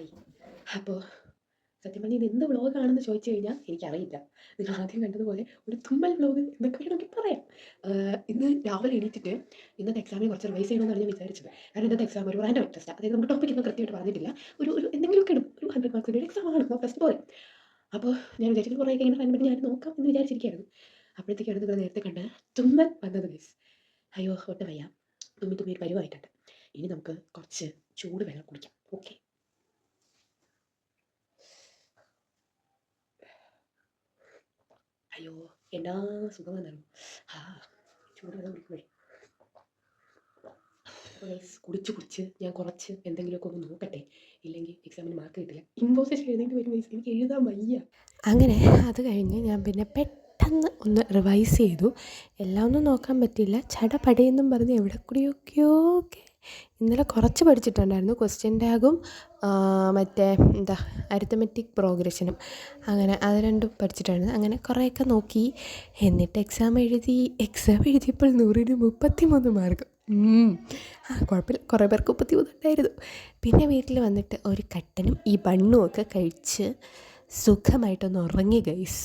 Hi. അപ്പോൾ സത്യം പറഞ്ഞാൽ ഇത് എന്ത് വ്ളോഗാണെന്ന് ചോദിച്ചു കഴിഞ്ഞാൽ എനിക്കറിയില്ല. നിങ്ങൾ ആദ്യം കണ്ടതുപോലെ ഒരു തുമ്മൽ വ്ളോഗ് എന്നൊക്കെ വേണമെങ്കിൽ പറയാം. ഇന്ന് രാവിലെ എണീറ്റിട്ട് ഇന്നത്തെ എക്സാമിന് കുറച്ച് റിവൈസ് ചെയ്യണമെന്നാണ് ഞാൻ വിചാരിച്ചത്. കാരണം ഇന്നത്തെ എക്സാം ഒരു റാൻഡം ടെസ്റ്റാണ്. അതായത് നമ്മുടെ ടോപ്പിക് ഒന്നും കൃത്യമായിട്ട് പറഞ്ഞിട്ടില്ല. ഒരു എന്തെങ്കിലുമൊക്കെ ഇടും. ഒരു 100 മാർക്സിൻ്റെ ഒരു എക്സാമാണ്. മോക്ക് ടെസ്റ്റ് പോലെ. അപ്പോൾ ഞാൻ വിചാരിച്ചത് കുറേ കഴിഞ്ഞ് റാൻഡം ഞാൻ നോക്കാം എന്ന് വിചാരിച്ചിരിക്കുകയായിരുന്നു. അപ്പോഴത്തേക്കാണ് നിങ്ങൾ നേരത്തെ കണ്ട തുമ്മൽ വന്നത് ഗൈസ്. അയ്യോ ഒട്ടും വയ്യ. തുമ്മി തുമ്മി ഒരു പരുവായിട്ടുണ്ട്. ഇനി നമുക്ക് കുറച്ച് ചൂട് വെള്ളം കുടിക്കാം. ഓക്കെ. അയ്യോ എന്നാ സുഖമാണെന്നറിയോ. ആ ചൂട് വെള്ളം കുടിക്കുമ്പോഴേ കുടിച്ച് ഞാൻ കുറച്ച് എന്തെങ്കിലുമൊക്കെ ഒന്ന് നോക്കട്ടെ. ഇല്ലെങ്കിൽ എക്സാമിന് മാർക്ക് കിട്ടില്ല. ഇമ്പോസിഷൻ എഴുതേണ്ടി വരും ഗൈസ്. എനിക്ക് എഴുതാൻ വയ്യ. അങ്ങനെ അത് കഴിഞ്ഞ് ഞാൻ പിന്നെ പെട്ടെന്ന് ഒന്ന് റിവൈസ് ചെയ്തു. എല്ലാം ഒന്നും നോക്കാൻ പറ്റിയില്ല. ചടപടയെന്നും പറഞ്ഞ് എവിടെ കൂടിയൊക്കെയോ ഒക്കെ ഇന്നലെ കുറച്ച് പഠിച്ചിട്ടുണ്ടായിരുന്നു. ക്വസ്റ്റ്യൻ ടാഗും മറ്റേ അരിത്തമെറ്റിക് പ്രോഗ്രഷനും അങ്ങനെ അത് രണ്ടും പഠിച്ചിട്ടുണ്ടായിരുന്നു. അങ്ങനെ കുറേയൊക്കെ നോക്കി. എന്നിട്ട് എക്സാം എഴുതിയപ്പോൾ 100-ന് 33 മാർക്ക്. കുഴപ്പമില്ല. കുറേ പേർക്ക് 33 ഉണ്ടായിരുന്നു. പിന്നെ വീട്ടിൽ വന്നിട്ട് ഒരു കട്ടനും ഈ ബണ്ണും ഒക്കെ കഴിച്ച് സുഖമായിട്ടൊന്ന് ഉറങ്ങി ഗൈസ്.